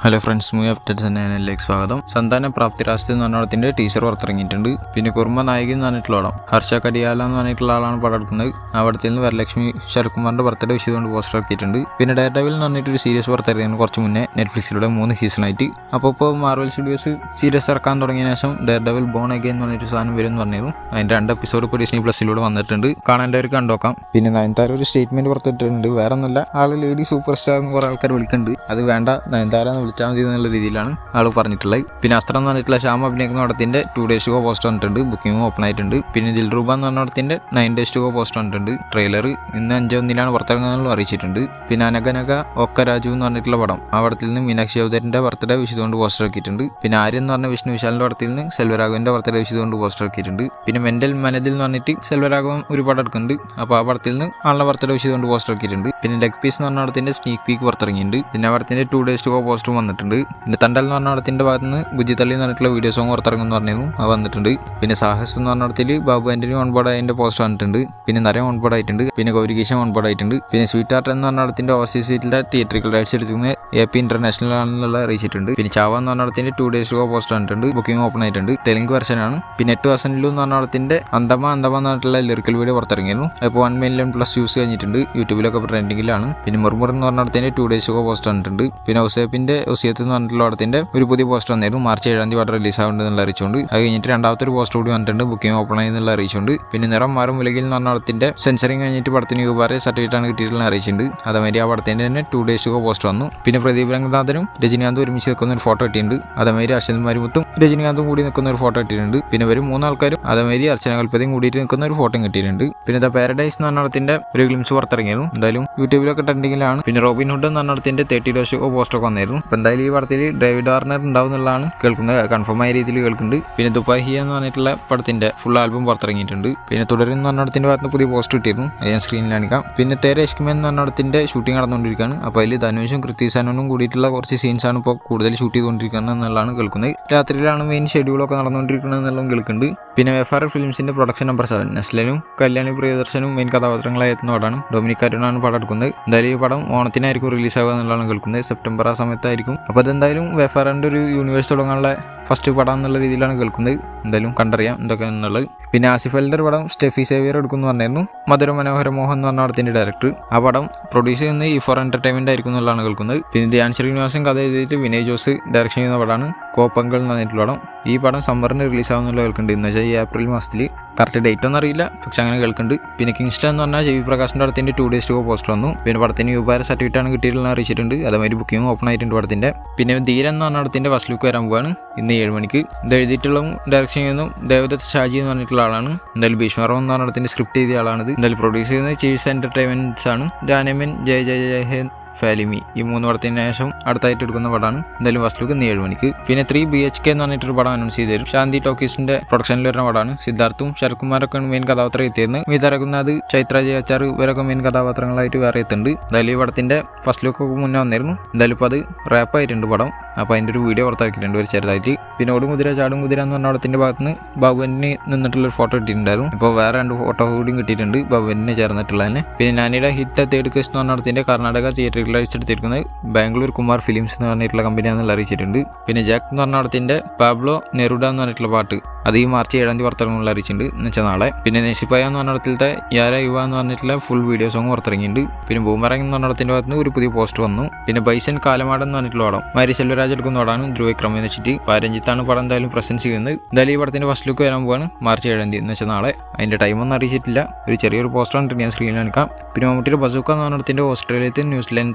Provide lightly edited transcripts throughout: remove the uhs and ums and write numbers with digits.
Hello friends, movie updates ചാനലിലേക്ക് സ്വാഗതം. സന്താന പ്രാപ്തി രാഷ്ട്രീയ എന്ന് പറഞ്ഞ ടീച്ചർ പുറത്തിറങ്ങിയിട്ടുണ്ട്. പിന്നെ കുറുമ്പ നായിക എന്ന് പറഞ്ഞിട്ടുള്ള പടം ഹർഷ കടിയാല എന്ന് പറഞ്ഞിട്ടുള്ള ആളാണ് പടം എടുക്കുന്നത്. ആ പടത്തിൽ നിന്ന് വരലക്ഷ്മി ശരത്കുമാറിന്റെ ബർത്ത്ഡേ വിഷ് ചെയ്തുകൊണ്ട് പോസ്റ്റർ ആക്കിയിട്ടുണ്ട്. പിന്നെ ഡെയർ ഡെവിൽ എന്ന് പറഞ്ഞിട്ടൊരു സീരീസ് പുറത്തിറങ്ങിയാണ് കുറച്ച് മുന്നേ നെറ്റ്ഫ്ലിക്സിലൂടെ 3 സീസണായിട്ട്. അപ്പോൾ മാർവൽ സ്റ്റുഡിയോസ് സീരീസ് ഇറക്കാൻ തുടങ്ങിയ ശേഷം ഡെയർ ഡെവിൽ ബോൺ അഗൈൻ എന്ന് പറഞ്ഞിട്ട് സാധനം വരും എന്ന് പറഞ്ഞിരുന്നു. അതിന്റെ 2 എപ്പിസോഡ് ഇപ്പോൾ ഡിസ്നി പ്ലസിലൂടെ വന്നിട്ടുണ്ട്. കാണേണ്ടവർക്ക് കണ്ടോക്കാം. പിന്നെ നയൻതാര ഒരു സ്റ്റേറ്റ്മെന്റ് പുറത്തിട്ടിട്ടുണ്ട്. വേറെ ഒന്നുമില്ല, ആള് ലേഡി സൂപ്പർ സ്റ്റാർ എന്ന് കുറെ ആൾക്കാർ വിളിക്കുന്നുണ്ട്. അത് വേണ്ട, നയൻതാര വിളിച്ചാൽ മതി എന്നുള്ള രീതിയിലാണ് ആൾ പറഞ്ഞിട്ടുള്ളത്. പിന്നെ അസ്ത്രം എന്ന് പറഞ്ഞിട്ടുള്ള ശ്യാം അഭിനയിക്കുന്ന പടത്തിന്റെ 2 days to go പോസ്റ്റർ വന്നിട്ടുണ്ട്. ബുക്കിംഗ് ഓപ്പൺ ആയിട്ടുണ്ട്. പിന്നെ ദിൽറൂബ എന്ന് പറഞ്ഞ പടത്തിന്റെ 9 days to go പോസ്റ്റർ വന്നിട്ടുണ്ട്. ട്രെയിലർ ഇന്ന് 5 പുറത്തിറങ്ങുന്നതെന്ന് അറിയിച്ചിട്ടുണ്ട്. പിന്നെ അനഗനക ഒക്ക രാജു എന്ന് പറഞ്ഞിട്ടുള്ള പടം, ആ പടത്തിൽ നിന്ന് മീനാക്ഷി ചൗധരിന്റെ ബർത്ത്ഡേ വിഷുകൊണ്ട് പോസ്റ്റർ ആക്കിയിട്ടുണ്ട്. പിന്നെ ആര്യൻ എന്ന് പറഞ്ഞ വിഷ്ണു വിശാലിന്റെ പടത്തിൽ നിന്ന് സെൽവരാഘവന്റെ ബർത്ത്ഡേ വിഷുകൊണ്ട് പോസ്റ്റർ ആക്കിയിട്ടുണ്ട്. പിന്നെ മെന്റൽ മനതിൽ എന്ന് പറഞ്ഞിട്ട് സെൽവരാഘവൻ ഒരു പടം എടുക്കുന്നുണ്ട്. അപ്പോൾ ആ പടത്തിൽ നിന്ന് ആളുടെ ബർത്ത്ഡേ വിഷുകൊണ്ട് പോസ്റ്റർ ആക്കിയിട്ടുണ്ട്. പിന്നെ ലെഗ് പീസ് എന്ന് പറഞ്ഞ പടത്തിന്റെ സ്നീക്ക് പീക്ക് പുറത്തിറങ്ങിയിട്ടുണ്ട്. പിന്നെ ആ പടത്തിന്റെ 2 days to go പോസ്റ്റർ വന്നിട്ടുണ്ട്. പിന്നെ തണ്ടൽ എന്ന് പറഞ്ഞ പടത്തിന്റെ ഭാഗത്ത് നിന്ന് ബുജിത്തള്ളി എന്ന് പറഞ്ഞിട്ടുള്ള വീഡിയോ സോങ് പുറത്തിറങ്ങുമെന്ന് പറഞ്ഞിരുന്നു, അത് വന്നിട്ടുണ്ട്. പിന്നെ സാഹസ് എന്ന് പറഞ്ഞ പടത്തിൽ ബാബു ആന്റണി ഓൺബോർഡ് അതിന്റെ പോസ്റ്റർ വന്നിട്ടുണ്ട്. പിന്നെ നരൻ ഓൺബോർഡ് ആയിട്ടുണ്ട്. പിന്നെ ഗൗരികേശൻ ഓൺബോർഡ് ആയിട്ടുണ്ട്. പിന്നെ സ്വീറ്റ് ആർട്ട് എന്ന് പറഞ്ഞ പടത്തിന്റെ ഓവർസീസ് സീറ്റിലെ തിയേറ്ററിക്കൽ റൈറ്റ്സ് എടുക്കുന്ന AP ഇന്റർനാഷണൽ ആണെന്നുള്ള അറിയിച്ചിട്ടുണ്ട്. പിന്നെ ചാവ എന്ന് പറഞ്ഞ പടത്തിന്റെ 2 days to go പോസ്റ്റർ വന്നിട്ടുണ്ട്. ബുക്കിംഗ് ഓപ്പൺ ആയിട്ടുണ്ട്. തെലുങ്ക് വെർഷനാണ്. പിന്നെ 8 വസനിലു എന്ന് പറഞ്ഞ പടത്തിന്റെ അന്തമ എന്ന് പറഞ്ഞിട്ടുള്ള ലിറിക്കൽ വീഡിയോ പുറത്തിറങ്ങിയിരുന്നു. അപ്പോൾ 1 million+ വ്യൂസ് കഴിഞ്ഞിട്ടുണ്ട്. യൂട്യൂബിലൊക്കെ ട്രെൻഡിങ്ങിലാണ്. പിന്നെ മുർമുർ എന്ന് പറഞ്ഞ പടത്തിന്റെ 2 days to go പോസ്റ്റർ വന്നിട്ടുണ്ട്. പിന്നെ ഔസേപ്പിന്റെ ഒസിയത്ത് എന്ന് പറഞ്ഞിട്ടുള്ള പടത്തിന്റെ ഒരു പുതിയ പോസ്റ്റർ വന്നിരുന്നു. മാർച്ച് 7 പടം റിലീസ് ആവുന്നുണ്ടെന്നുള്ള അറിയിച്ചുകൊണ്ട്. അത് കഴിഞ്ഞിട്ട് രണ്ടാമത്തെ ഒരു പോസ്റ്റർ കൂടി വന്നിട്ടുണ്ട്. ബുക്കിംഗ് ഓപ്പൺ ആയെന്നുള്ള അറിയിച്ചുകൊണ്ട്. പിന്നെ നിറം മാറും ഉലകിൽ എന്ന് പറഞ്ഞ പടത്തിന്റെ സെൻസറിങ് കഴിഞ്ഞിട്ട് പടത്തിന് യൂബാറെ സർട്ടിഫിക്കറ്റ് ആണ് കിട്ടിയിട്ടുള്ള അറിയിച്ചിട്ടുണ്ട്. അതേമാതിരി ആ പടത്തിന്റെ തന്നെ 2 days to go പോസ്റ്റർ വന്നു. പിന്നെ പ്രദീപ് രംഗനാഥനും രജനീകാന്തും ഒരുമിച്ച് നിൽക്കുന്ന ഒരു ഫോട്ടോ ഇട്ടിട്ടുണ്ട്. അതേമാതിരി അശ്വൻ മാരിമുത്തും രജനീകാന്തും കൂടി നിൽക്കുന്ന ഒരു ഫോട്ടോ ഇട്ടിട്ടുണ്ട്. പിന്നെ ഒരു 3 ആൾക്കാരും അതേമാതിരി അർച്ചന കൽപ്പതയും കൂടിയിട്ട് നിൽക്കുന്ന ഒരു ഫോട്ടോ കിട്ടിയിട്ടുണ്ട്. പിന്നെ ദ പാരഡൈസ് എന്ന് പറഞ്ഞ പടത്തിന്റെ ഒരു ഗ്ലിംസ് പുറത്തിറങ്ങിയിരുന്നു. എന്തായാലും യൂട്യൂബിലൊക്കെ ട്രെൻഡിങ്ങിലാണ്. പിന്നെ റോബിൻ ഹുഡ് എന്ന് പറഞ്ഞ പടത്തിന്റെ 30 days to go പോസ്റ്റർ ഒക്കെ വന്നിരുന്നു. അപ്പോൾ എന്തായാലും ഈ പടത്തിൽ ഡേവിഡ് വാർണർ ഉണ്ടാവും എന്നുള്ളതാണ് കേൾക്കുന്നത്. കൺഫേം ആയ രീതിയിൽ കേൾക്കുന്നുണ്ട്. പിന്നെ ദുബാഹിയ എന്ന് പറഞ്ഞിട്ടുള്ള പടത്തിന്റെ ഫുൾ ആൽബം പുറത്തിറങ്ങിയിട്ടുണ്ട്. പിന്നെ തുടരുന്ന പറഞ്ഞ പടത്തിന്റെ ഭാഗത്ത് പുതിയ പോസ്റ്റർ ഇട്ടിരുന്നു, അത് ഞാൻ സ്ക്രീനിൽ കാണിക്കാം. പിന്നെ തേരെ ഇഷ്കിമൻ എന്ന് പറഞ്ഞ പടത്തിന്റെ ഷൂട്ടിംഗ് നടന്നുകൊണ്ടിരിക്കുകയാണ്. അപ്പോൾ അതിൽ ധനുഷും കൃത്യസാനും കൂടിയിട്ടുള്ള കുറച്ച് സീൻസാണ് ഇപ്പോൾ കൂടുതൽ ഷൂട്ട് ചെയ്തുകൊണ്ടിരിക്കുന്നത് എന്നുള്ളതാണ് കേൾക്കുന്നത്. രാത്രിയിലാണ് മെയിൻ ഷെഡ്യൂളൊക്കെ നടന്നുകൊണ്ടിരിക്കുന്നത് എന്നുള്ളതും കേൾക്കുന്നുണ്ട്. പിന്നെ FR ഫിലിംസിന്റെ പ്രൊഡക്ഷൻ നമ്പർ 7 നസ്ലനും കല്യാണി പ്രിയദർശനും മെയിൻ കഥാപാത്രങ്ങളായി എത്തുന്ന പടമാണ്. ഡൊമിനിക് അരുണാണ് പടം എടുക്കുന്നത്. എന്തായാലും ഈ പടം ഓണത്തിനായിരിക്കും റിലീസ് ആവുക എന്നുള്ളതാണ് കേൾക്കുന്നത്. സെപ്റ്റംബർ ആ സമയത്തായിരിക്കും. അപ്പോൾ അതെന്തായാലും FRന്റെ ഒരു യൂണിവേഴ്സ് തുടങ്ങാനുള്ള ഫസ്റ്റ് പടം എന്നുള്ള രീതിയിലാണ് കേൾക്കുന്നത്. എന്തായാലും കണ്ടറിയാം എന്തൊക്കെയാണെന്നുള്ളത്. പിന്നെ ആസിഫ് അലിന്റെ പടം സ്റ്റെഫി സേവിയർ എടുക്കുമെന്ന് പറഞ്ഞിരുന്നു. മധുര മനോഹര മോഹൻ എന്ന് പറഞ്ഞ പടത്തിന്റെ ഡയറക്ടർ. ആ പടം പ്രൊഡ്യൂസ് ചെയ്യുന്നത് E4 എന്റർടൈൻമെന്റ് ആയിരിക്കും എന്നുള്ളതാണ് കേൾക്കുന്നത്. പിന്നെ ധ്യാൻ ശ്രീനിവാസൻ കഥ എഴുതിയിട്ട് വിനയ് ജോസ് ഡയറക്ഷൻ ചെയ്യുന്ന പടമാണ് കോപ്പങ്കൽ എന്ന് പറഞ്ഞിട്ടുള്ള പടം. ഈ പടം സമ്മറിന് റിലീസ് ആവുന്നുള്ള കേൾക്കുന്നുണ്ട്. എന്ന് വെച്ചാൽ ഈ ഏപ്രിൽ മാസത്തിൽ. കറക്റ്റ് ഡേറ്റ് ഒന്നും അറിയില്ല, പക്ഷെ അങ്ങനെ കേൾക്കുന്നുണ്ട്. പിന്നെ കിങ്സ്റ്റൺ എന്ന് പറഞ്ഞാൽ JV പ്രകാശിന്റെ പടത്തിന്റെ 2 days to go പോസ്റ്റർ വന്നു. പിന്നെ പടത്തിന് യൂബാര സർട്ടിഫിക്കറ്റ് ആണ് കിട്ടിയിട്ടുള്ള അറിയിച്ചിട്ടുണ്ട്. അതേമാതിരി ബുക്കിംഗ് ഓപ്പൺ ആയിട്ടുണ്ട് പടത്തിന്റെ. പിന്നെ ധീരൻ എന്ന് പറഞ്ഞ പടത്തിന്റെ ഫസ്റ്റ് ലുക്ക് വരാൻ പോവാണ് ഇന്ന് 7 മണിക്ക്. ഇത് എഴുതിയിട്ടുള്ള ഡയറക്ഷൻ ചെയ്യുന്നു ദേവദത്ത് ഷാജി എന്ന് പറഞ്ഞിട്ടുള്ള ആളാണ്. എന്തായാലും ഭീഷ്മർവം എന്ന് പറഞ്ഞ പടത്തിന്റെ സ്ക്രിപ്റ്റ് എഴുതിയ ആളാണിത്. എന്തായാലും പ്രൊഡ്യൂസ് ചെയ്യുന്നത് ചീസ് എന്റർടൈൻമെന്റ്സ് ആണ്. ജാനമൻ ജയ ജയ ജയ ഫാലിമി ഈ 3 പടത്തിന് ശേഷം അടുത്തായിട്ട് എടുക്കുന്ന പടമാണ്. എന്തായാലും ഫസ്റ്റ് ലുക്ക് 7 മണിക്ക്. പിന്നെ 3 BHK എന്ന് പറഞ്ഞിട്ടൊരു പടം അനൗൺസ് ചെയ്തു തരും. ശാന്തി ടോക്കീസിന്റെ പ്രൊഡക്ഷനിൽ വരുന്ന പടമാണ്. സിദ്ധാർത്ഥും ശരത്കുമാരൊക്കെ മെയിൻ കഥാപാത്രം എത്തിയിരുന്നു. മീതരകുന്നത് ചൈത്ര ജയച്ചാർ ഇവരൊക്കെ മെയിൻ കഥാപാത്രങ്ങളായിട്ട് വേറെ എത്തുന്നുണ്ട്. എന്തായാലും ഈ പടത്തിന്റെ ഫസ്റ്റ് ലുക്ക് മുന്നേ വന്നിരുന്നു. എന്തായാലും ഇപ്പോൾ അത് റാപ്പായിട്ടുണ്ട് പടം. അപ്പോൾ അതിൻ്റെ ഒരു വീഡിയോ പുറത്താക്കിയിട്ടുണ്ട് ഒരു ചെറുതായിട്ട്. പിന്നെ ഓടും കുതിര ചാടും കുതിര എന്ന് പറഞ്ഞ പടത്തിന്റെ ഭാഗത്ത് ബാബുവിന് നിന്നിട്ടുള്ളൊരു ഫോട്ടോ ഇട്ടിട്ടുണ്ടായിരുന്നു. ഇപ്പോൾ വേറെ 2 ഫോട്ടോ കൂടിയും കിട്ടിയിട്ടുണ്ട് ബാബുവിനെ ചേർന്നിട്ടുള്ളതിന്. പിന്നെ നാനിയുടെ ഹിറ്റ് തേർഡ് കേസ് എന്ന് പറഞ്ഞ പടത്തിന്റെ കർണാടക തിയേറ്ററിൽ അടിച്ചെടുത്തിരിക്കുന്നത് ബാംഗ്ലൂർ കുമാർ ഫിലിംസ് എന്ന് പറഞ്ഞിട്ടുള്ള കമ്പനിയാണെന്നുള്ള അറിയിച്ചിട്ടുണ്ട്. പിന്നെ ജാക്ക് എന്ന് പറഞ്ഞ പടത്തിന്റെ പാബ്ലോ നെറുഡ എന്ന് പറഞ്ഞിട്ടുള്ള പാട്ട് അത് ഈ മാർച്ച് 7 പുറത്തിറങ്ങുന്നുള്ള അറിയിച്ചിട്ടുണ്ട്, എന്ന് വെച്ചാൽ നാളെ. പിന്നെ നെഷിപ്പായ എന്ന് പറഞ്ഞ പടത്തിലത്തെ യാര യുവ എന്ന് പറഞ്ഞിട്ടുള്ള ഫുൾ വീഡിയോ സോങ് പുറത്തിറങ്ങിയിട്ടുണ്ട്. പിന്നെ ബൂമറാങ് എന്ന് പറഞ്ഞ പടത്തിന്റെ ഭാഗത്ത് ഒരു പുതിയ പോസ്റ്റർ വന്നു. പിന്നെ ബൈസൻ കാലമാടൻ എന്ന് പറഞ്ഞിട്ടുള്ള പടം മാരി സെൽവരാജ് എടുക്കുന്ന പടമാണ്. ധ്രുവക്രം എന്ന് വെച്ചിട്ട് പാരഞ്ജിത്താണ് പടം എന്തായാലും പ്രസന്റ് ചെയ്യുന്നത്. എന്തായാലും ഈ പടത്തിന്റെ ഫസ്റ്റ് ലുക്ക് വരാൻ പോവാണ് മാർച്ച് 7 എന്ന് വെച്ചാൽ നാളെ. അതിന്റെ ടൈമൊന്നും അറിയിച്ചിട്ടില്ല, ഒരു ചെറിയൊരു പോസ്റ്റർ ആണ് ഞാൻ സ്ക്രീനിൽ കാണിക്കാം. പിന്നെ മമ്മൂട്ടിയുടെ ബസൂക്ക എന്ന് പറഞ്ഞ പടത്തിന്റെ ഓസ്ട്രേലിയത്തെ ന്യൂസിലാൻഡ്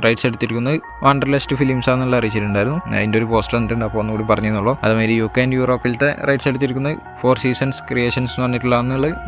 റൈറ്റ്സ് എടുത്തിരിക്കുന്നത് വാണ്ടർലസ്റ്റ് ഫിലിംസ് ആണെന്നുള്ള അറിയിച്ചിട്ടുണ്ടായിരുന്നു. അതിന്റെ ഒരു പോസ്റ്റർ വന്നിട്ടുണ്ട്, അപ്പോൾ ഒന്നുകൂടി പറഞ്ഞെന്നുള്ളൂ. അതുമാതിരി UK ആൻഡ് യൂറോപ്പിലത്തെ റൈറ്റ്സ് എടുത്തിരിക്കുന്നത് 4 Seasons ക്രിയേഷൻസ് എന്ന് പറഞ്ഞിട്ടുള്ള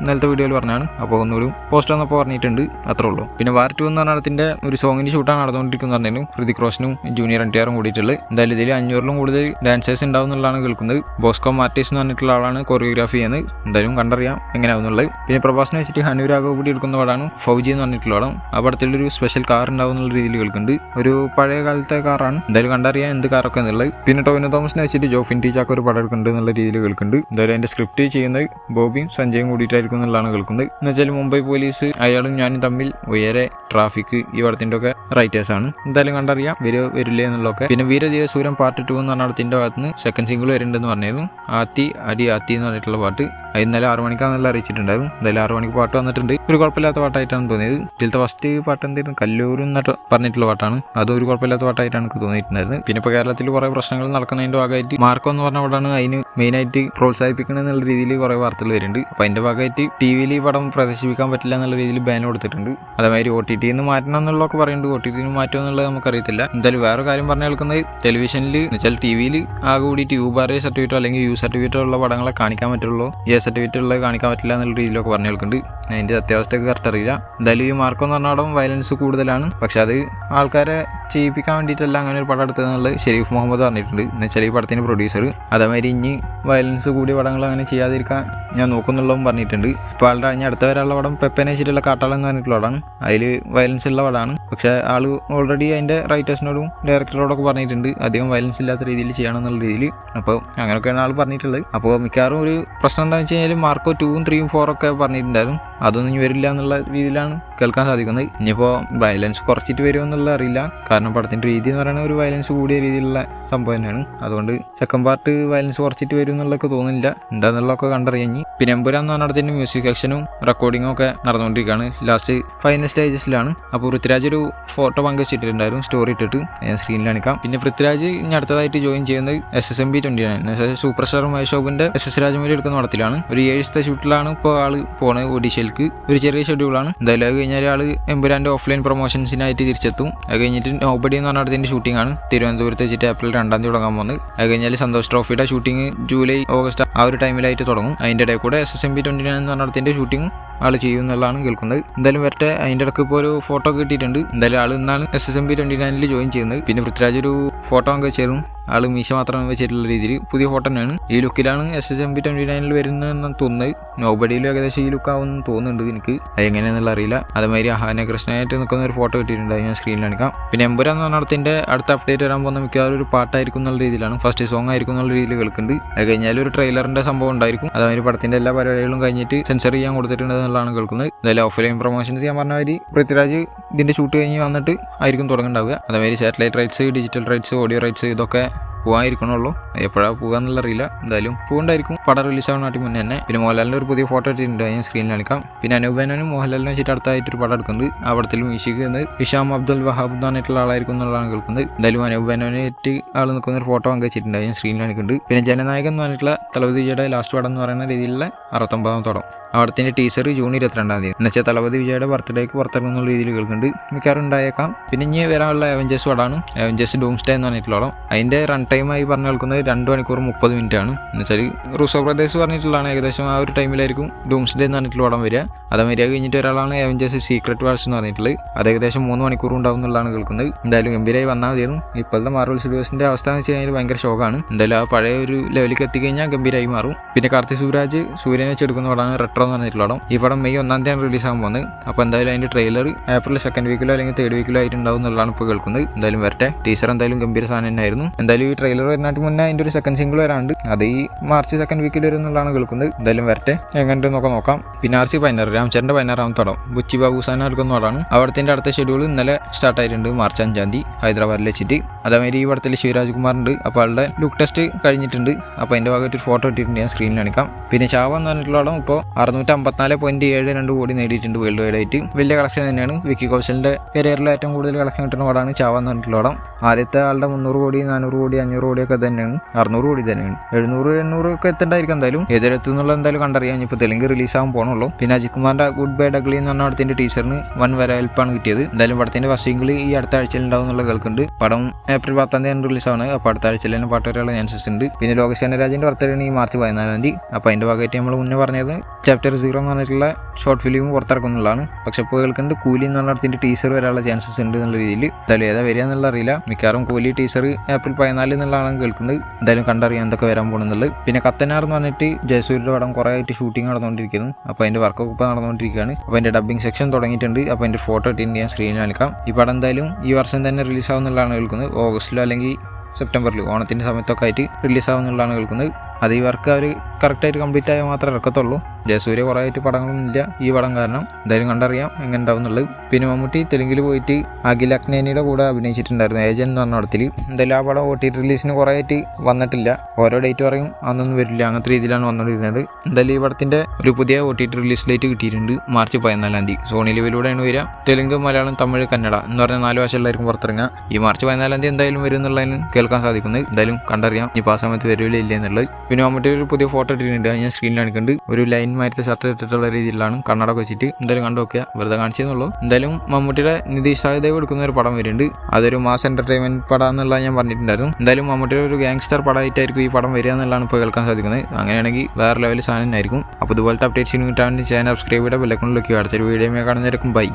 ഇന്നലത്തെ വീഡിയോയിൽ പറഞ്ഞാണ്. അപ്പോൾ ഒന്നുകൂടി പോസ്റ്റർ എന്നപ്പോൾ പറഞ്ഞിട്ടുണ്ട്, അത്രേ ഉള്ളൂ. പിന്നെ വാർ 2 എന്ന് പറഞ്ഞ പടത്തിന്റെ ഒരു സോങ്ങിന്റെ ഷൂട്ടാണ് നടന്നുകൊണ്ടിരിക്കുന്നത് പറഞ്ഞു. ഹൃതിക് റോഷനും ജൂനിയർ NTR കൂടിയിട്ടുള്ളത്. എന്തായാലും ഇതിൽ 500-ലും കൂടുതൽ ഡാൻസേഴ്സ് ഉണ്ടാവും എന്നുള്ളതാണ് കേൾക്കുന്നത്. ബോസ്കോ മാർട്ടിസ് എന്ന് പറഞ്ഞിട്ടുള്ള ആളാണ് കൊറിയോഗ്രാഫി ചെയ്യുന്നത്. എന്തായാലും കണ്ടറിയാം എങ്ങനെയാവുന്നുള്ളത്. പിന്നെ പ്രഭാസിനെ വെച്ചിട്ട് ഹനു രാഘവ് കൂടി എടുക്കുന്ന പടമാണ് ഫൗജി എന്ന് പറഞ്ഞിട്ടുള്ള പടം. ആ പടത്തിലൊരു സ്പെഷ്യൽ കാർ ഉണ്ടാവും എന്നുള്ള രീതിയിൽ കേൾക്കുന്നുണ്ട്. ഒരു പഴയ കാലത്തെ കാറാണ്. എന്തായാലും കണ്ടറിയാം എന്ത് കാറൊക്കെ എന്നുള്ളത്. പിന്നെ ടോവിനോ തോമസിനെ വെച്ചിട്ട് ജോഫിൻ ടീച്ചാക്ക് ഒരു പടം എടുക്കുന്നുണ്ട് എന്നുള്ള രീതിയിൽ കേൾക്കുന്നുണ്ട്. പറഞ്ഞിട്ടുണ്ട്. എന്തായാലും അതിന്റെ സ്ക്രിപ്റ്റ് ചെയ്യുന്നത് ബോബിയും സഞ്ജയും കൂടിയിട്ടായിരിക്കും എന്നുള്ളതാണ് കേൾക്കുന്നത്. എന്ന് വെച്ചാൽ മുംബൈ പോലീസ് അയാളും ഞാനും തമ്മിൽ ഉയരെ ട്രാഫിക് ഈ പടത്തിന്റെ ഒക്കെ റൈറ്റേഴ്സാണ്. എന്തായാലും കണ്ടറിയാം വരില്ലേ എന്നുള്ളതൊക്കെ. പിന്നെ വീരധീരസൂരൻ പാർട്ട് 2 എന്ന് പറഞ്ഞ പടത്തിന്റെ ഭാഗത്ത് നിന്ന് സെക്കൻഡ് സിംഗിൾ വരുന്നുണ്ടെന്ന് പറഞ്ഞിരുന്നു. ആത്തി അടി ആത്തി എന്ന് പറഞ്ഞിട്ടുള്ള പാട്ട് അത് ഇന്നലെ 6 മണിക്കാണെന്നുള്ള അറിയിച്ചിട്ടുണ്ടായിരുന്നു. എന്തായാലും 6 മണിക്ക് പാട്ട് വന്നിട്ടുണ്ട്. ഒരു കുഴപ്പമില്ലാത്ത പാട്ടായിട്ടാണ് തോന്നിയത്. ഇതിലത്തെ ഫസ്റ്റ് പാട്ട് എന്തായിരുന്നു കല്ലൂർ എന്നിട്ട് പറഞ്ഞിട്ടുള്ള പാട്ടാണ്. അതും ഒരു കുഴപ്പമില്ലാത്ത പാട്ടായിട്ടാണ് എനിക്ക് തോന്നിയിട്ടുണ്ടായിരുന്നത്. പിന്നെ ഇപ്പോൾ കേരളത്തിൽ കുറേ പ്രശ്നങ്ങൾ നടക്കുന്നതിൻ്റെ ഭാഗമായിട്ട് മാർക്കോ എന്ന് പറഞ്ഞ പടമാണ് അതിന് മെയിനായിട്ട് പ്രോത്സാഹിപ്പിക്കണം എന്നുള്ള രീതിയിൽ കുറേ വാർത്തകൾ വരുന്നുണ്ട്. അപ്പോൾ അതിൻ്റെ ഭാഗമായിട്ട് TV-യിൽ ഈ പടം പ്രദർശിപ്പിക്കാൻ പറ്റില്ല എന്നുള്ള രീതിയിൽ ബാൻ കൊടുത്തിട്ടുണ്ട്. അതേമാതിരി OTT-ന്ന് മാറ്റണം എന്നുള്ളതൊക്കെ പറയുന്നുണ്ട്. OTT-ന്ന് മാറ്റുക എന്നുള്ളത് നമുക്കറിയത്തില്ല. എന്തായാലും വേറെ കാര്യം പറഞ്ഞു കേൾക്കുന്നത് ടെലിവിഷനിൽ എന്നുവെച്ചാൽ TV-യിൽ ആകെ കൂടിയിട്ട് UBAR സർട്ടിഫിക്കറ്റോ അല്ലെങ്കിൽ U സർട്ടിഫിക്കറ്റോ ഉള്ള പടങ്ങളെ കാണിക്കാൻ പറ്റുള്ളൂ. സർട്ടിഫിക്കറ്റ് ഉള്ളത് കാണിക്കാൻ പറ്റില്ല എന്നുള്ള രീതിയിലൊക്കെ പറഞ്ഞു കേൾക്കുന്നുണ്ട്. അതിൻ്റെ അത്യാവസ്ഥയൊക്കെ കറക്റ്റ് അറിയില്ല. എന്തായാലും ഈ മാർക്കോ എന്ന് പറഞ്ഞ പടം വയലൻസ് കൂടുതലാണ്. പക്ഷെ അത് ആൾക്കാരെ ചെയ്യിപ്പിക്കാൻ വേണ്ടിയിട്ടല്ല അങ്ങനെ ഒരു പടം എടുത്തതെന്നുള്ളത് ഷെരീഫ് മുഹമ്മദ് പറഞ്ഞിട്ടുണ്ട്. എന്നുവെച്ചാൽ ഈ പടത്തിൻ്റെ പ്രൊഡ്യൂസർ അതേമാതിരി ഇനി വയലൻസ് കൂടിയ പടങ്ങൾ അങ്ങനെ ചെയ്യാതിരിക്കാൻ ഞാൻ നോക്കുന്നുള്ളതും പറഞ്ഞിട്ടുണ്ട്. ഇപ്പോൾ ആളുടെ കഴിഞ്ഞ അടുത്ത വരെയുള്ള പടം പെപ്പനെ വെച്ചിട്ടുള്ള കാട്ടാളം എന്ന് പറഞ്ഞിട്ടുള്ള പടമാണ്. അതിൽ വയലൻസ് ഉള്ള പടമാണ്. പക്ഷേ ആൾ ഓൾറെഡി അതിൻ്റെ റൈറ്റേഴ്സിനോടും ഡയറക്ടറോടൊക്കെ പറഞ്ഞിട്ടുണ്ട് അധികം വയലൻസ് ഇല്ലാത്ത രീതിയിൽ ചെയ്യണം എന്നുള്ള രീതിയിൽ. അപ്പോൾ അങ്ങനെയൊക്കെയാണ് ആൾ പറഞ്ഞിട്ടുള്ളത്. അപ്പോൾ മിക്കവാറും ഒരു പ്രശ്നം എന്താണെന്ന് വെച്ച് കഴിഞ്ഞാൽ മാർക്കോ 2ഉം 3ഉം 4 ഒക്കെ പറഞ്ഞിട്ടുണ്ടായിരുന്നു. അതൊന്നും ഇനി വരില്ല എന്നുള്ള രീതിയിലാണ് കേൾക്കാൻ സാധിക്കുന്നത്. ഇനിയിപ്പോൾ വയലൻസ് കുറച്ചിട്ട് വരുമോ എന്നുള്ളത് അറിയില്ല. കാരണം പടത്തിൻ്റെ രീതി എന്ന് പറയുന്നത് ഒരു വയലൻസ് കൂടിയ രീതിയിലുള്ള സംഭവം തന്നെയാണ്. അതുകൊണ്ട് സെക്കൻഡ് പാർട്ട് വയലൻസ് കുറച്ചിട്ട് വരും എന്നുള്ളതൊക്കെ തോന്നുന്നില്ല. എന്താണെന്നുള്ളതൊക്കെ കണ്ടറിയാഞ്ഞ്. പിന്നെ എമ്പുരാൻ എന്ന് പറഞ്ഞതിൻ്റെ മ്യൂസിക് സെക്ഷനും റെക്കോർഡിങ്ങും ഒക്കെ നടന്നുകൊണ്ടിരിക്കുകയാണ്. ലാസ്റ്റ് ഫൈനൽ സ്റ്റേജസിലാണ്. അപ്പോൾ പൃഥ്വിരാജ് ഒരു ഫോട്ടോ പങ്കുവച്ചിട്ടുണ്ടായിരുന്നു സ്റ്റോറി ഇട്ടിട്ട്. ഞാൻ സ്ക്രീനിൽ കാണിക്കാം. പിന്നെ പൃഥ്വിരാജ് ഇനി അടുത്തതായിട്ട് ജോയിൻ ചെയ്യുന്നത് SSMB 29 സൂപ്പർ സ്റ്റാർ മഹേഷോബിന്റെ SS രാജമൗലി എടുക്കുന്ന പടത്തിലാണ്. ഒരു 7 ദിവസത്തെ ഷൂട്ടിലാണ് ഇപ്പോൾ ആള് പോണത് ഒഡീഷയിലേക്ക്. ഒരു ചെറിയ ഷെഡ്യൂളാണ്. എന്തായാലും അത് കഴിഞ്ഞാൽ ആള് എമ്പുരാന്റെ ഓഫ്ലൈൻ പ്രൊമോഷൻസിനായിട്ട് തിരിച്ചെത്തും. അത് കഴിഞ്ഞിട്ട് നോബഡി എന്ന് പറഞ്ഞ പടത്തിന്റെ ഷൂട്ടിംഗ് ആണ് തിരുവനന്തപുരത്ത് വെച്ചിട്ട് April 2 തുടങ്ങാൻ പോകുന്നത്. അത് കഴിഞ്ഞാൽ സന്തോഷ് ട്രോഫിയുടെ ഷൂട്ടിംഗ് ജൂലൈ ഓഗസ്റ്റ് ആ ഒരു ടൈമിലായിട്ട് തുടങ്ങും. അതിൻ്റെ ഇടയിൽ കൂടെ SSMB 29 എന്ന് പറഞ്ഞ പടത്തിന്റെ ഷൂട്ടിംഗ് ആൾ ചെയ്യും എന്നുള്ളതാണ് കേൾക്കുന്നത്. എന്തായാലും വരട്ടെ. അതിൻ്റെ ഇടയ്ക്ക് ഇപ്പോൾ ഒരു ഫോട്ടോ കിട്ടിയിട്ടുണ്ട്. എന്തായാലും ആൾ ഇന്നാണ് SSMB 29 ജോയിൻ ചെയ്യുന്നത്. പിന്നെ പൃഥ്വിരാജ് ഒരു ഫോട്ടോ അങ്ങ് വെച്ചായിരുന്നു. ആൾ മീശ മാത്രം വെച്ചിട്ടുള്ള രീതിയിൽ പുതിയ ഫോട്ടോ തന്നെയാണ്. ഈ ലുക്കിലാണ് SSMB 29 വരുന്നതെന്ന് തോന്നുന്നത്. നോബഡിയിലും ഏകദേശം ഈ ലുക്കാവുമെന്ന് തോന്നുന്നുണ്ട് എനിക്ക്. അത് എങ്ങനെയാണെന്നുള്ള അറിയില്ല. അതേമാതിരി അഹാന കൃഷ്ണനായിട്ട് നിൽക്കുന്ന ഒരു ഫോട്ടോ കിട്ടിയിട്ടുണ്ട്. അത് ഞാൻ സ്ക്രീനിൽ കാണിക്കാം. പിന്നെ എമ്പുരാൻ എന്ന് പറഞ്ഞതിൻ്റെ അടുത്ത അപ്ഡേറ്റ് വരാൻ പോകുന്ന മിക്കവാറും ഒരു പാട്ടായിരിക്കും എന്നുള്ള രീതിയിലാണ്. ഫസ്റ്റ് സോങ് ആയിരിക്കും എന്നുള്ള രീതിയിൽ കേൾക്കുന്നുണ്ട്. അത് കഴിഞ്ഞാൽ ഒരു ട്രെയിലറിൻ്റെ സംഭവം ഉണ്ടായിരിക്കും. അതേമാതിരി പടത്തിൻ്റെ എല്ലാ പരിപാടികളും കഴിഞ്ഞിട്ട് സെൻസർ ചെയ്യാൻ കൊടുത്തിട്ടുണ്ട് എന്നുള്ളതാണ് കേൾക്കുന്നത്. അതായത് ഓഫ്ലൈൻ പ്രൊമോഷൻസ് ചെയ്യാൻ പറഞ്ഞ മാതിരി പൃഥ്വിരാജ് ഇതിൻ്റെ ഷൂട്ട് കഴിഞ്ഞ് വന്നിട്ട് ആയിരിക്കും തുടങ്ങുന്നുണ്ടാവുക. അതേമാതിരി satellite rights, digital rights, audio rights ഇതൊക്കെ പോകാതിരിക്കണുള്ളൂ. എപ്പോഴാണ് പോകാന്നുള്ള അറിയില്ല. എന്തായാലും പോകണ്ടായിരിക്കും പടം റിലീസാവുന്ന നാട്ടിൽ മുന്നേ തന്നെ. പിന്നെ മോഹൻലാലിൻ്റെ ഒരു പുതിയ ഫോട്ടോ ഇട്ടിട്ടുണ്ട്. ഞാൻ സ്ക്രീനിൽ കാണിക്കാം. പിന്നെ അനൂപ് മേനോനും മോഹൻലാലിനെ വെച്ചിട്ട് അടുത്തായിട്ടൊരു പടം എടുക്കുന്നുണ്ട്. ആ പടത്തിൽ മ്യൂസിക് ഹിഷാം അബ്ദുൽ വഹാബ് എന്ന് പറഞ്ഞിട്ടുള്ള ആളായിരിക്കും എന്നുള്ളതാണ് കേൾക്കുന്നത്. എന്തായാലും അനൂപ് മേനോനായിട്ട് ആൾ നിൽക്കുന്ന ഒരു ഫോട്ടോ പങ്കുവച്ചിട്ടുണ്ട്. ഞാൻ സ്ക്രീനിൽ കാണിക്കുന്നുണ്ട്. പിന്നെ ജനനായകൻ എന്ന് പറഞ്ഞിട്ടുള്ള തലപതി വിജയുടെ ലാസ്റ്റ് പടം എന്ന് പറയുന്ന രീതിയിലുള്ള 69ാമത്തെ പടം. അവിടത്തിൻ്റെ ടീസർ ജൂൺ 22 എന്നുവെച്ചാൽ തലപതി വിജയുടെ ബർത്ത്ഡേക്ക് പുറത്തിറങ്ങുന്ന രീതിയിൽ കേൾക്കുന്നുണ്ട്. മിക്കവാറും ഉണ്ടായേക്കാം. പിന്നെ ഇനി വരാനുള്ള അവഞ്ചേഴ്സ് പടമാണ്. അവഞ്ചേഴ്സ് ഡൂംസ്ഡേ എന്ന് പറഞ്ഞിട്ടുള്ള പടം. അതിൻ്റെ റൺ ടൈമായി പറഞ്ഞു കേൾക്കുന്നത് 2 മണിക്കൂർ 30 മിനിറ്റ് ആണ്. എന്നുവെച്ചാൽ റൂസോ ബ്രദേഴ്സ് പറഞ്ഞിട്ടുള്ളതാണ് ഏകദേശം ആ ഒരു ടൈമിലായിരിക്കും ഡൂംസ്ഡേ എന്ന് പറഞ്ഞിട്ടുള്ള പടം വരിക. അതേമാതിരി കഴിഞ്ഞിട്ട് ഒരാളാണ് അവഞ്ചേഴ്സ് സീക്രട്ട് വാർസ് എന്ന് പറഞ്ഞിട്ടുള്ളത്. അത് ഏകദേശം 3 മണിക്കൂർ ഉണ്ടാവും എന്നുള്ളതാണ് കേൾക്കുന്നത്. എന്തായാലും ഗംഭീരമായി വന്നാൽ മതിയായിരുന്നു. ഇപ്പോഴത്തെ മാർവൽ സ്റ്റുഡിയോസിൻ്റെ അവസ്ഥ എന്ന് വെച്ച് കഴിഞ്ഞാൽ ഭയങ്കര ഷോക്കാണ്. എന്തായാലും ആ പഴയ ഒരു ലെവലിലേക്ക് എത്തിക്കഴിഞ്ഞാൽ ഗംഭീരമായി മാറും. പിന്നെ കാർത്തി സുരാജ് സൂര്യനെ വെച്ചെടുക്കുന്ന പടമാണ് റെട്രോ എന്ന് പറഞ്ഞിട്ടുള്ള പടം. ഈ പടം മെയ് 1 റിലീസാകാൻ പോകുന്നത്. അപ്പോൾ എന്തായാലും അതിൻ്റെ ട്രെയിലർ April 2 വീക്കിലോ അല്ലെങ്കിൽ 3rd വീക്കിലോ ആയിട്ടുണ്ടാവും എന്നുള്ളതാണ് ഇപ്പോൾ കേൾക്കുന്നത്. എന്തായാലും വരട്ടെ. ടീച്ചർ എന്തായാലും ഗംഭീര സാധനം തന്നെയായിരുന്നു. എന്തായാലും ഈ ട്രെയിലർ വരുന്നതിന് മുന്നേ അതിൻ്റെ ഒരു സെക്കൻഡ് സിംഗിൾ വരാണ്ട് അത് ഈ March 2 വീക്കിൽ വരും എന്നുള്ളതാണ് കേൾക്കുന്നത്. എന്തായാലും വരട്ടെ. എങ്ങനെയൊക്കെ നോക്കാം. പിന്നെ RC പൈനർ രാംചരൻ്റെ 16ാമത്തെ പടം ബുച്ചി ബാബുസാന എടുക്കുന്ന പടമാണ്. അവിടത്തിൻ്റെ അടുത്ത ഷെഡ്യൂൾ ഇന്നലെ സ്റ്റാർട്ട് ആയിട്ടുണ്ട്. March 5 ഹൈദരാബാദിൽ വെച്ചിട്ട്. അതേമാതിരി ഈ പടത്തിൽ ശിവരാജ് കുമാറുണ്ട്. അപ്പോൾ ആളുടെ ലുക്ക് ടെസ്റ്റ് കഴിഞ്ഞിട്ടുണ്ട്. അപ്പോൾ അതിൻ്റെ ഭാഗമായിട്ട് ഒരു ഫോട്ടോ ഇട്ടിട്ടുണ്ട്. ഞാൻ സ്ക്രീനിൽ കാണിക്കാം. പിന്നെ ചാവ എന്ന് പറഞ്ഞിട്ടുള്ള പടം ഇപ്പോൾ 654.72 കോടി നേടിയിട്ടുണ്ട് വേൾഡ് വൈഡ് ആയിട്ട്. വലിയ കളക്ഷൻ തന്നെയാണ്. വിക്കി കൗശലിൻ്റെ കരിയറിൽ ഏറ്റവും കൂടുതൽ കളക്ഷൻ കിട്ടുന്ന പടമാണ് ചാവ എന്ന് പറഞ്ഞിട്ടുള്ള പടം. ആദ്യത്തെ ആളുടെ 300 കോടി 400 കോടി 500 കോടിയൊക്കെ തന്നെയാണ്. 600 കോടി തന്നെയാണ്. 700 ഒക്കെ എത്തേണ്ടായിരിക്കും. എന്തായാലും ഏതൊരെത്തുന്നുള്ള എന്തായാലും കണ്ടറിയാം. ഇപ്പോൾ തെലുങ്ക് റിലീസാകാൻ പോകണുള്ളൂ. പിന്നെ അജിത് കുമാറിൻ്റെ ഗുഡ് ബൈ ഡഗ്ലി എന്ന് പറഞ്ഞ പടത്തിൻ്റെ ടീച്ചറിന് 1 വരവേൽപ്പാണ് കിട്ടിയത്. എന്തായാലും പടത്തിൻ്റെ ഫസ്റ്റ് സിംഗിൾ ഈ അടുത്ത ആഴ്ചയിൽ ഉണ്ടാവും എന്നുള്ള കേൾക്കുന്നുണ്ട്. പടം April 10 റിലീസാണ്. അപ്പോൾ അടുത്ത ആഴ്ചയിൽ തന്നെ പാട്ട് വരെയുള്ള ചാൻസസ് ഉണ്ട്. പിന്നെ ലോകേഷ് രാജിൻ്റെ ബർത്ത്ഡേയാണ് ഈ March 14. അപ്പോൾ അതിൻ്റെ ഭാഗമായിട്ട് നമ്മൾ മുന്നേ പറഞ്ഞത് ചാപ്റ്റർ 0 എന്ന് പറഞ്ഞിട്ടുള്ള ഷോർട്ട് ഫിലിം പുറത്തിറക്കുന്നുള്ളതാണ്. പക്ഷെ ഇപ്പോൾ കേൾക്കുന്നുണ്ട് കൂലി എന്ന് പറഞ്ഞ ടീച്ചർ വരാനുള്ള ചാൻസസ് ഉണ്ട് എന്നുള്ള രീതിയിൽ. എന്തായാലും ഏതാ വരിക എന്നുള്ള അറിയില്ല. മിക്കവാറും കൂലി ടീച്ചർ April 14 എന്നുള്ളതാണ് കേൾക്കുന്നത്. എന്തായാലും കണ്ടറിയാം എന്തൊക്കെ വരാൻ പോകുന്നുള്ളത്. പിന്നെ കത്തനാർ എന്ന് പറഞ്ഞിട്ട് ജയസൂര്യയുടെ പടം കുറേ ആയിട്ട് ഷൂട്ടിംഗ് നടന്നുകൊണ്ടിരിക്കുന്നു. അപ്പോൾ അതിൻ്റെ വർക്കൊക്കെ ഇപ്പോൾ നടന്നുകൊണ്ടിരിക്കുകയാണ്. അപ്പോൾ അതിൻ്റെ ഡബ്ബിംഗ് സെക്ഷൻ തുടങ്ങിയിട്ടുണ്ട്. അപ്പോൾ അതിൻ്റെ ഫോട്ടോ ഇട്ടിട്ട് ഞാൻ സ്ക്രീനിൽ കാണിക്കാം. ഈ പടം എന്തായാലും ഈ വർഷം തന്നെ റിലീസാവുന്നുള്ളതാണ് കേൾക്കുന്നത്. ഓഗസ്റ്റിലോ അല്ലെങ്കിൽ സെപ്റ്റംബറിൽ ഓണത്തിൻ്റെ സമയത്തൊക്കെ ആയിട്ട് റിലീസാവുന്നുള്ളതാണ് കേൾക്കുന്നത്. അത് ഈ വർക്ക് അവർ കറക്റ്റായിട്ട് കംപ്ലീറ്റ് ആയാൽ മാത്രമേ ഇറക്കത്തുള്ളൂ. ജയസൂര്യ കുറേ ആയിട്ട് പടങ്ങളൊന്നും ഇല്ല ഈ പടം കാരണം. എന്തായാലും കണ്ടറിയാം എങ്ങനെ ഉണ്ടാവും എന്നുള്ളത്. പിന്നെ മമ്മൂട്ടി തെലുങ്കിൽ പോയിട്ട് അഖിൽ അക്നേനിയുടെ കൂടെ അഭിനയിച്ചിട്ടുണ്ടായിരുന്നു ഏജന്റ് എന്ന് പറഞ്ഞ പടത്തിൽ. എന്തായാലും ആ പടം OTT റിലീസിന് കുറേ ആയിട്ട് വന്നിട്ടില്ല. ഓരോ ഡേറ്റ് പറയും അന്നൊന്നും വരില്ല, അങ്ങനത്തെ രീതിയിലാണ് വന്നുകൊണ്ടിരുന്നത്. എന്തായാലും ഈ പടത്തിൻ്റെ ഒരു പുതിയ OTT റിലീസ് ഡേറ്റ് കിട്ടിയിട്ടുണ്ട്. മാർച്ച് 14 സോണി ലിവിലൂടെയാണ് വരിക. തെലുങ്ക്, മലയാളം, തമിഴ്, കന്നഡ എന്ന് പറഞ്ഞ 4 ഭാഷകളിലായിരിക്കും പുറത്തിറങ്ങുക. ഈ മാർച്ച് 14 എന്തായാലും വരും എന്നുള്ളതിന് കേൾക്കാൻ സാധിക്കുന്നത്. എന്തായാലും കണ്ടറിയാം ഇപ്പോൾ ആ സമയത്ത് വരില്ല ഇല്ല എന്നുള്ളത്. പിന്നെ മമ്മൂട്ടി ഒരു പുതിയ ഫോട്ടോ ഇട്ടിട്ടുണ്ട്, ഞാൻ സ്ക്രീനിൽ കാണിക്കുന്നുണ്ട്. ഒരു ലൈൻ മാരത്തെ ഷർട്ട് ഇട്ടിട്ടുള്ള രീതിയിലാണ് കണ്ണട വെച്ചിട്ട്. എന്തായാലും കണ്ടു നോക്കുക, വെറുതെ കാണിച്ചെന്നുള്ളൂ. എന്തായാലും മമ്മൂട്ടിയുടെ നിതീഷ് സഹദേവ് എടുക്കുന്ന ഒരു പടം വരുന്നുണ്ട്. അതൊരു മാസ് എന്റർടൈൻമെന്റ് പടം എന്നുള്ളത് ഞാൻ പറഞ്ഞിട്ടുണ്ടായിരുന്നു. എന്തായാലും മമ്മൂട്ടിയുടെ ഒരു ഗാങ്സ്റ്റർ പടമായിട്ടായിരിക്കും ഈ പടം വരിക എന്നുള്ളതാണ് ഇപ്പോൾ കേൾക്കാൻ സാധിക്കുന്നത്. അങ്ങനെയാണെങ്കിൽ വേറെ ലെവൽ സാധനം ആയിരിക്കും. അപ്പോൾ ഇതുപോലത്തെ അപ്ഡേറ്റ്സിന് കിട്ടാൻ ചാനൽ സബ്സ്ക്രൈബ് ചെയ്ത ബെല്ലൈക്കണിൽ ക്ലിക്ക് ചെയ്യുക. അടുത്തൊരു വീഡിയോ കാണുന്നതായിരിക്കും. ബൈ.